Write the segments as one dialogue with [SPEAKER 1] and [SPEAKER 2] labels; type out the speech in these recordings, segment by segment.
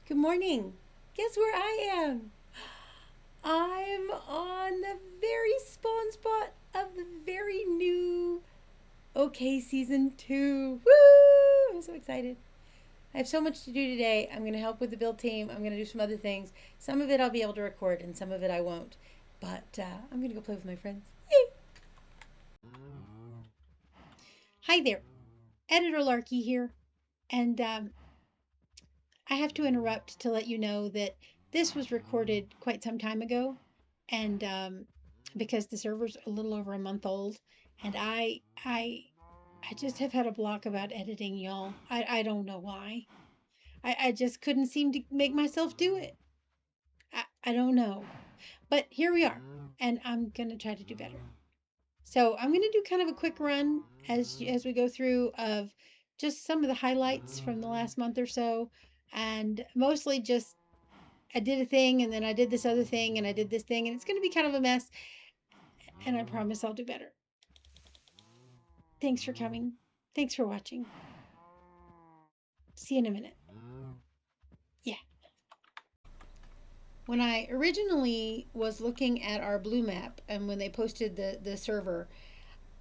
[SPEAKER 1] Good morning. Guess where I am? I'm on the very spawn spot of the very new Oakay Season 2. Woo! I'm so excited. I have so much to do today. I'm going to help with the build team. I'm going to do some other things. Some of it I'll be able to record and some of it I won't. But I'm going to go play with my friends. Yay! Hi there. Editor Larky here. And I have to interrupt to let you know that this was recorded quite some time ago, and because the server's a little over a month old, and I just have had a block about editing, y'all. I don't know why. I just couldn't seem to make myself do it. I don't know, but here we are, and I'm gonna try to do better. So I'm gonna do kind of a quick run as we go through of just some of the highlights from the last month or so, and mostly just I did a thing and then I did this other thing and I did this thing and it's going to be kind of a mess. And I promise I'll do better. Thanks for coming. Thanks for watching. See you in a minute. Yeah. When I originally was looking at our blue map and when they posted the server,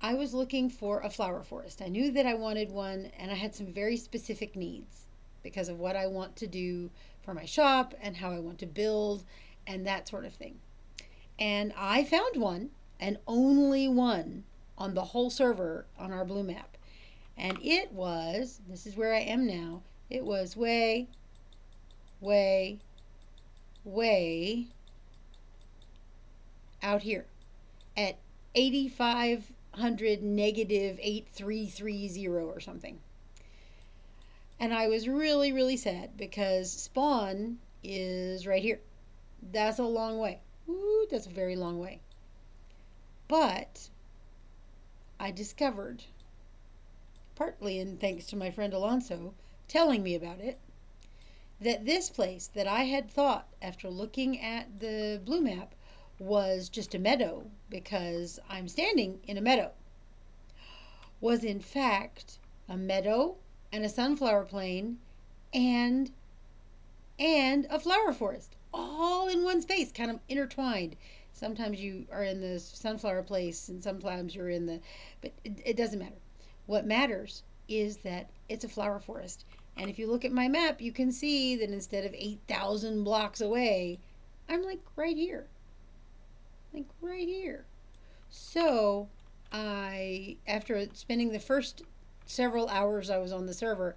[SPEAKER 1] I was looking for a flower forest. I knew that I wanted one and I had some very specific needs because of what I want to do for my shop and how I want to build and that sort of thing. And I found one and only one on the whole server on our blue map. And it was, this is where I am now, it was way, way, way out here at 8,500 negative 8330 or something. And I was really, really sad because spawn is right here. That's a long way. Ooh, that's a very long way. But I discovered, partly in thanks to my friend Alonso telling me about it, that this place that I had thought after looking at the blue map was just a meadow because I'm standing in a meadow was in fact a meadow and a sunflower plain and a flower forest all in one space, kind of intertwined. Sometimes you are in the sunflower place and sometimes you're in the, but it doesn't matter. What matters is that it's a flower forest. And if you look at my map, you can see that instead of 8,000 blocks away, I'm like right here. Like right here. So after spending the first several hours I was on the server,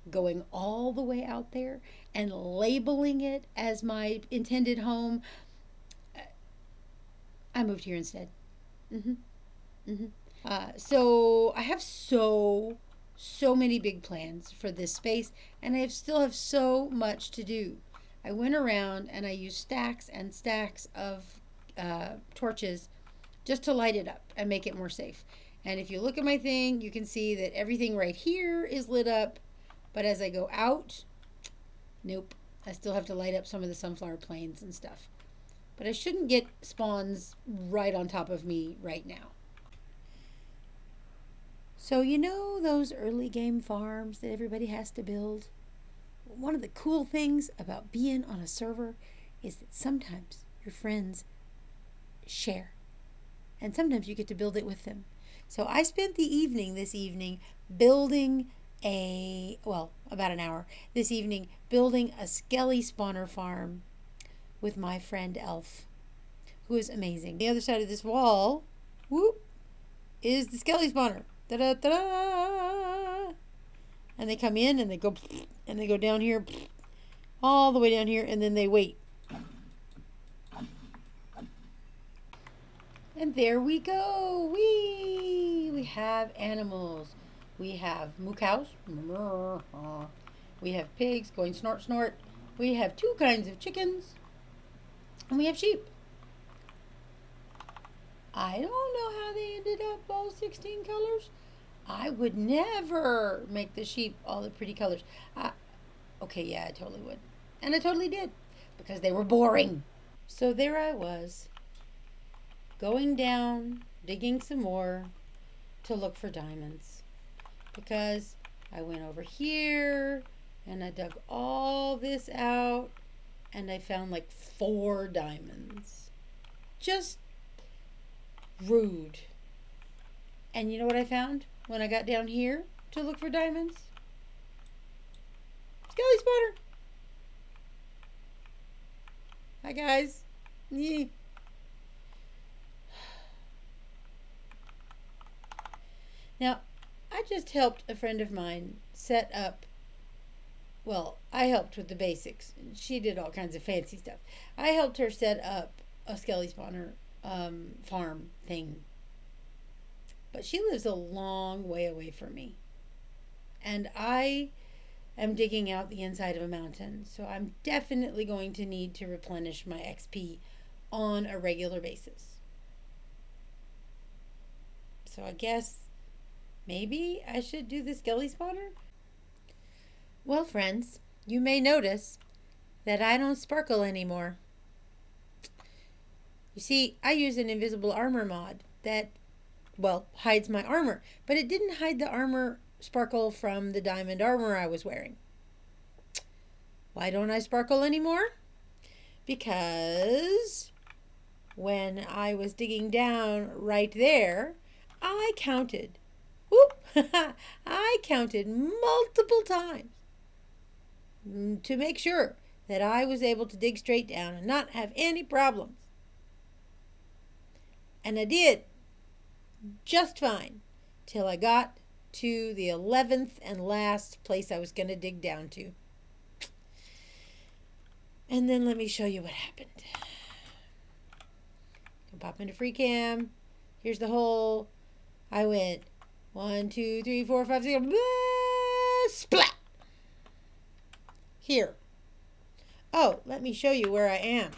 [SPEAKER 1] going all the way out there and labeling it as my intended home, I moved here instead. hmm hmm so I have so many big plans for this space, and still have so much to do. I went around and I used stacks and stacks of torches just to light it up and make it more safe. And if you look at my thing, you can see that everything right here is lit up, but as I go out, nope. I still have to light up some of the sunflower plains and stuff. But I shouldn't get spawns right on top of me right now. So, you know those early game farms that everybody has to build? One of the cool things about being on a server is that sometimes your friends share, and sometimes you get to build it with them. So, I spent the evening this evening building about an hour this evening building a skelly spawner farm with my friend Elf, who is amazing. The other side of this wall, whoop, is the skelly spawner. Da da da! And they come in and they go and they go down here, all the way down here, and then they wait. And there we go. We have animals. We have moo cows. We have pigs going snort snort. We have two kinds of chickens. And we have sheep. I don't know how they ended up all 16 colors. I would never make the sheep all the pretty colors. Okay, yeah, I totally would. And I totally did because they were boring. So there I was, going down, digging some more to look for diamonds because I went over here And I dug all this out and I found like 4 diamonds. Just rude. And you know what I found when I got down here to look for diamonds? Skelly spotter. Hi guys. Yeah. Now, I just helped a friend of mine set up, well, I helped with the basics. She did all kinds of fancy stuff. I helped her set up a skelly spawner farm thing. But she lives a long way away from me. And I am digging out the inside of a mountain. So I'm definitely going to need to replenish my XP on a regular basis. So I guess maybe I should do the skelly spawner? Well, friends, you may notice that I don't sparkle anymore. You see, I use an invisible armor mod that, well, hides my armor, but it didn't hide the armor sparkle from the diamond armor I was wearing. Why don't I sparkle anymore? Because when I was digging down right there, I counted. Whoop! I counted multiple times to make sure that I was able to dig straight down and not have any problems. And I did just fine till I got to the 11th and last place I was going to dig down to. And then let me show you what happened. Pop into free cam. Here's the hole. I went 1, 2, 3, 4, 5, 6, blah, splat. Here. Oh, let me show you where I am.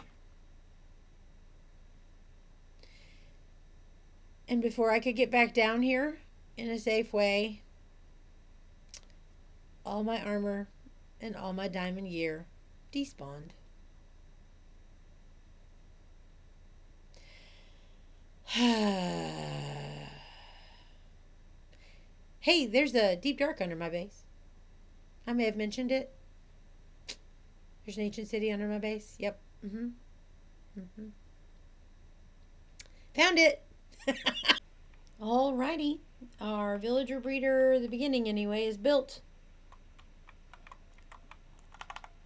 [SPEAKER 1] And before I could get back down here in a safe way, all my armor and all my diamond gear despawned. Hey, there's a deep dark under my base. I may have mentioned it. There's an ancient city under my base. Yep. Found it. Alrighty. Our villager breeder, the beginning anyway, is built.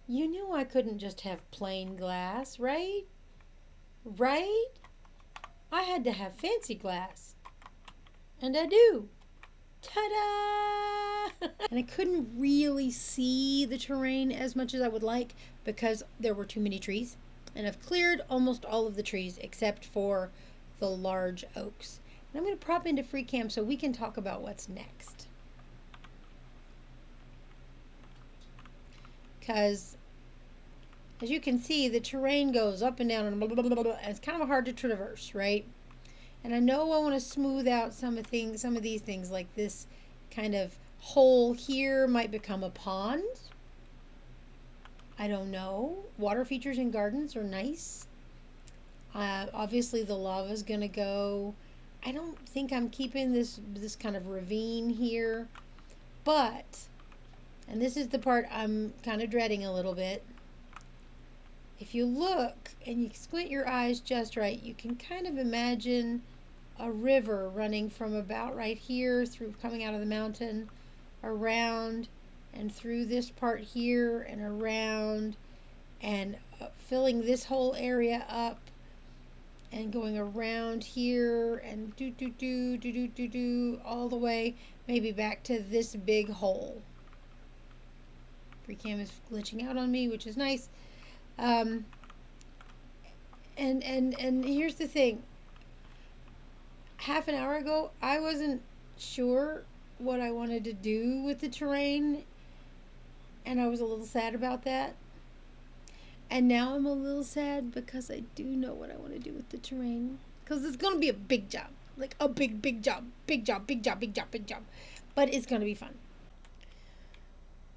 [SPEAKER 1] You knew I couldn't just have plain glass, right? Right? I had to have fancy glass. And I do. Ta-da! And I couldn't really see the terrain as much as I would like because there were too many trees. And I've cleared almost all of the trees except for the large oaks. And I'm going to prop into free cam so we can talk about what's next. Because as you can see, the terrain goes up and down and blah, blah, blah, blah, and it's kind of hard to traverse, right? And I know I want to smooth out some of these things, like this kind of hole here might become a pond. I don't know. Water features in gardens are nice. Obviously the lava is going to go. I don't think I'm keeping this kind of ravine here, but, and this is the part I'm kind of dreading a little bit. If you look and you squint your eyes just right, you can kind of imagine a river running from about right here through coming out of the mountain around and through this part here and around and filling this whole area up and going around here and do all the way maybe back to this big hole. Free cam is glitching out on me, which is nice. And here's the thing. Half an hour ago, I wasn't sure what I wanted to do with the terrain, and I was a little sad about that. And now I'm a little sad because I do know what I want to do with the terrain. Because it's going to be a big job. Like a big job. Big job. But it's going to be fun.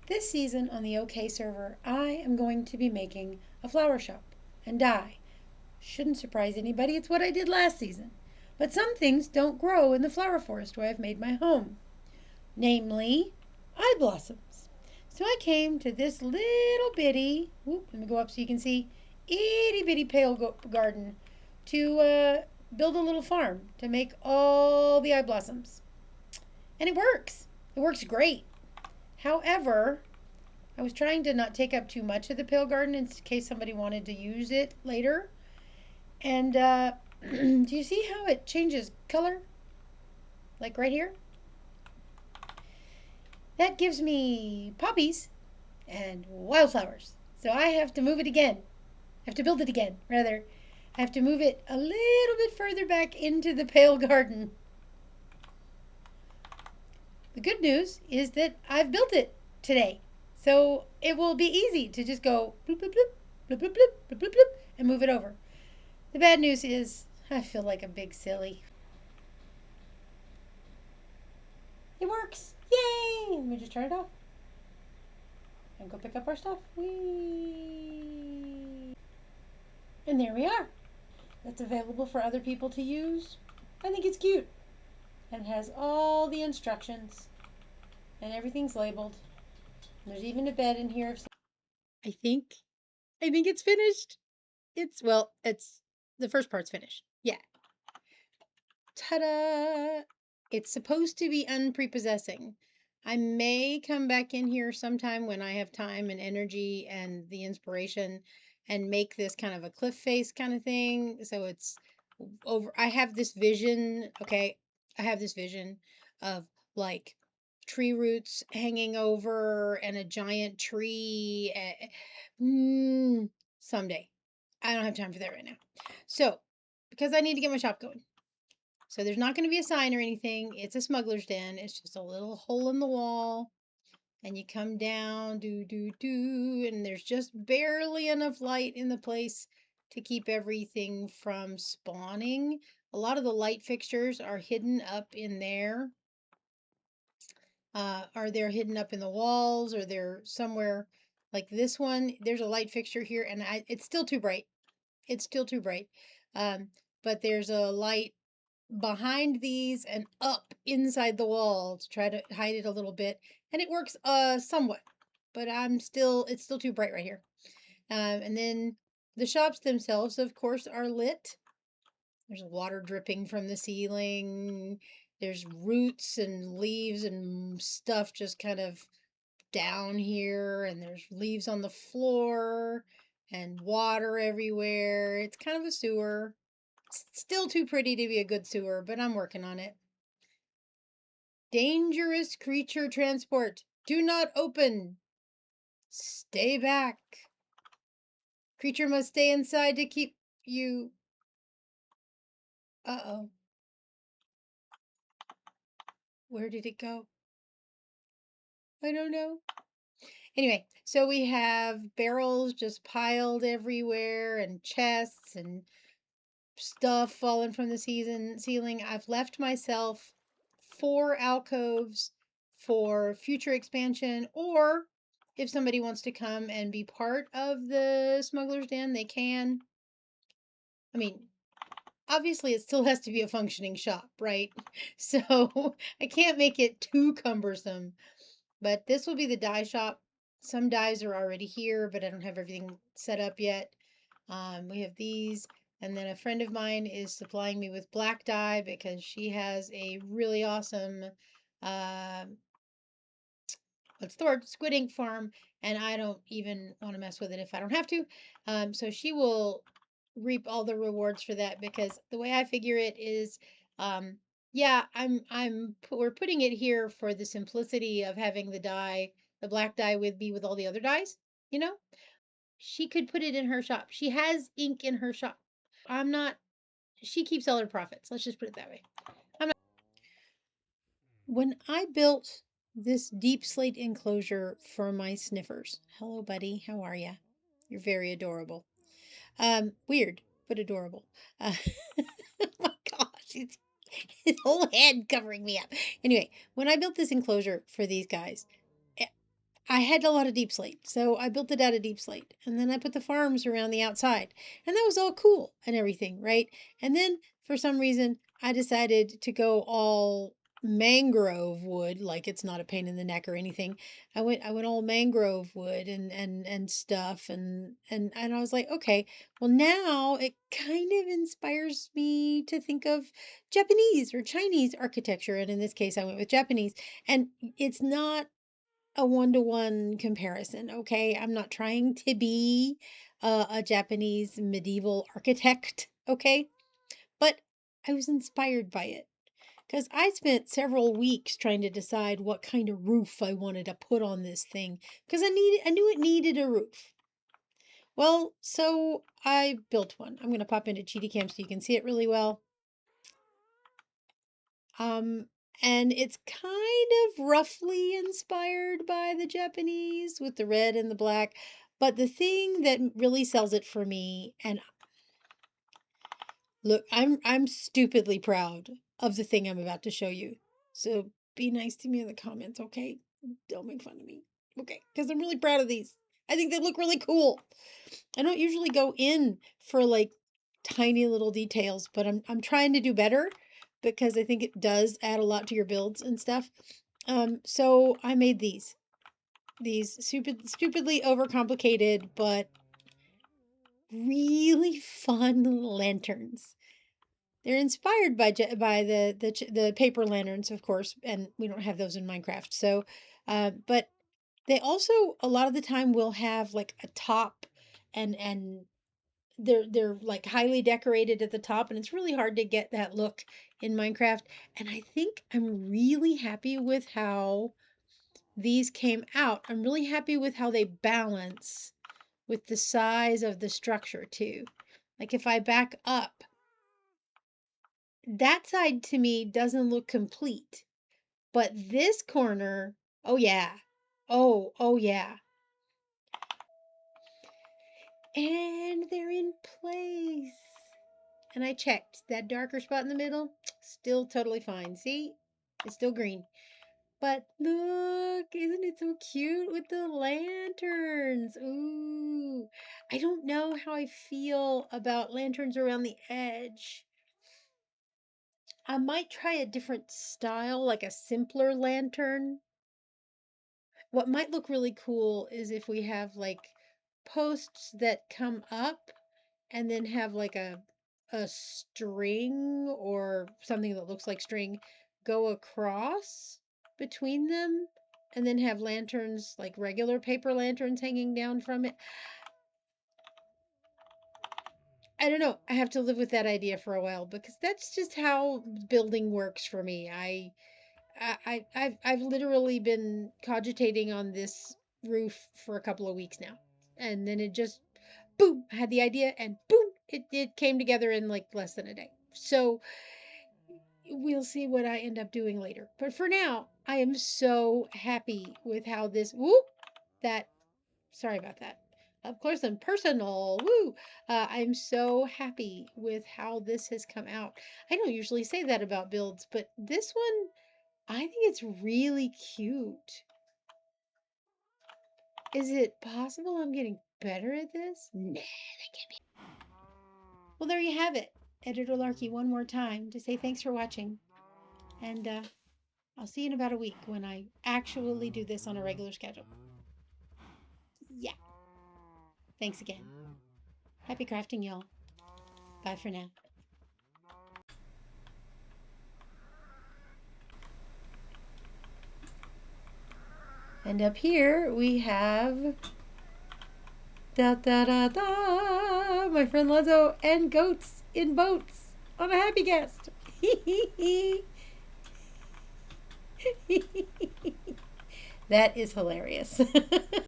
[SPEAKER 1] This season on the Oakay server, I am going to be making a flower shop and dye. Shouldn't surprise anybody, it's what I did last season. But some things don't grow in the flower forest where I've made my home. Namely, eye blossoms. So I came to this little bitty, whoop, let me go up so you can see, itty bitty garden to build a little farm to make all the eye blossoms. And it works. It works great. However, I was trying to not take up too much of the pale garden in case somebody wanted to use it later. And do you see how it changes color? Like right here? That gives me poppies and wildflowers. So I have to move it again. I have to build it again, rather. I have to move it a little bit further back into the pale garden. The good news is that I've built it today. So it will be easy to just go bloop, bloop, bloop, bloop, bloop, bloop, bloop, bloop, bloop, and move it over. The bad news is I feel like a big silly. It works! Yay! Let me just turn it off and go pick up our stuff. Whee! And there we are. That's available for other people to use. I think it's cute. And has all the instructions. And everything's labeled. There's even a bed in here. I think it's finished. It's the first part's finished. Yeah. Ta-da! It's supposed to be unprepossessing. I may come back in here sometime when I have time and energy and the inspiration and make this kind of a cliff face kind of thing. So it's over. I have this vision. Okay. I have this vision of like tree roots hanging over and a giant tree. Someday. I don't have time for that right now. So, because I need to get my shop going. So there's not going to be a sign or anything. It's a smuggler's den. It's just a little hole in the wall. And you come down, and there's just barely enough light in the place to keep everything from spawning. A lot of the light fixtures are hidden up in there. Or they're hidden up in the walls, or they're somewhere like this one. There's a light fixture here, and it's still too bright. It's still too bright. But there's a light behind these and up inside the wall to try to hide it a little bit, and it works somewhat, but it's still too bright right here. And then the shops themselves, of course, are lit. There's water dripping from the ceiling. There's roots and leaves and stuff just kind of down here, and there's leaves on the floor and water everywhere. It's kind of a sewer. Still too pretty to be a good sewer, but I'm working on it. Dangerous creature transport. Do not open. Stay back. Creature must stay inside to keep you. Uh-oh. Where did it go? I don't know. Anyway, so we have barrels just piled everywhere and chests and stuff falling from the ceiling. I've left myself 4 alcoves for future expansion, or if somebody wants to come and be part of the smuggler's den, they can. I mean, obviously it still has to be a functioning shop, right? So I can't make it too cumbersome, but this will be the dye shop. Some dyes are already here, but I don't have everything set up yet. We have these, and then a friend of mine is supplying me with black dye because she has a really awesome, uh, what's the word, squid ink farm, and I don't even want to mess with it if I don't have to. So she will reap all the rewards for that, because the way I figure it is, yeah, we're putting it here for the simplicity of having the black dye with me with all the other dyes, you know? She could put it in her shop. She has ink in her shop. I'm not, she keeps all her profits. Let's just put it that way. When I built this deep slate enclosure for my sniffers, hello, buddy, how are ya? You're very adorable. Weird, but adorable. Oh my gosh, his whole head covering me up. Anyway, when I built this enclosure for these guys, I had a lot of deep slate, so I built it out of deep slate. And then I put the farms around the outside. And that was all cool and everything, right? And then for some reason, I decided to go all mangrove wood, like it's not a pain in the neck or anything. I went all mangrove wood and stuff and I was like, okay, well now it kind of inspires me to think of Japanese or Chinese architecture, and in this case I went with Japanese. And it's not a one-to-one comparison, okay? I'm not trying to be a Japanese medieval architect, okay? But I was inspired by it because I spent several weeks trying to decide what kind of roof I wanted to put on this thing because I knew it needed a roof. Well, so I built one. I'm going to pop into Cheetah Cam so you can see it really well. Um, and it's kind of roughly inspired by the Japanese with the red and the black. But the thing that really sells it for me, and look, I'm stupidly proud of the thing I'm about to show you. So be nice to me in the comments, okay? Don't make fun of me. Okay, because I'm really proud of these. I think they look really cool. I don't usually go in for like tiny little details, but I'm trying to do better because I think it does add a lot to your builds and stuff. So I made these stupidly overcomplicated but really fun lanterns. They're inspired by the paper lanterns, of course, and we don't have those in Minecraft. So, but they also a lot of the time will have like a top, and they're like highly decorated at the top, and it's really hard to get that look in Minecraft. And I think I'm really happy with how these came out. I'm really happy with how they balance with the size of the structure too. Like if I back up, that side to me doesn't look complete. But this corner, oh yeah. Oh yeah. And they're in place. And I checked that darker spot in the middle, still totally fine. See? It's still green. But look, isn't it so cute with the lanterns? Ooh. I don't know how I feel about lanterns around the edge. I might try a different style, like a simpler lantern. What might look really cool is if we have like posts that come up and then have like a string or something that looks like string go across between them, and then have lanterns like regular paper lanterns hanging down from it. I don't know. I have to live with that idea for a while because that's just how building works for me. I've literally been cogitating on this roof for a couple of weeks now. And then it just boom, I had the idea and boom, it came together in like less than a day. So we'll see what I end up doing later. But for now, I am so happy with how this whoop that sorry about that. Up close and personal. Woo! I'm so happy with how this has come out. I don't usually say that about builds, but this one I think it's really cute. Is it possible I'm getting better at this? Nah, that can't be. Well, there you have it. Editor Larky one more time to say thanks for watching. And I'll see you in about a week when I actually do this on a regular schedule. Yeah. Thanks again. Happy crafting, y'all. Bye for now. And up here we have da da da da my friend Lezzo and goats in boats on a happy guest. That is hilarious.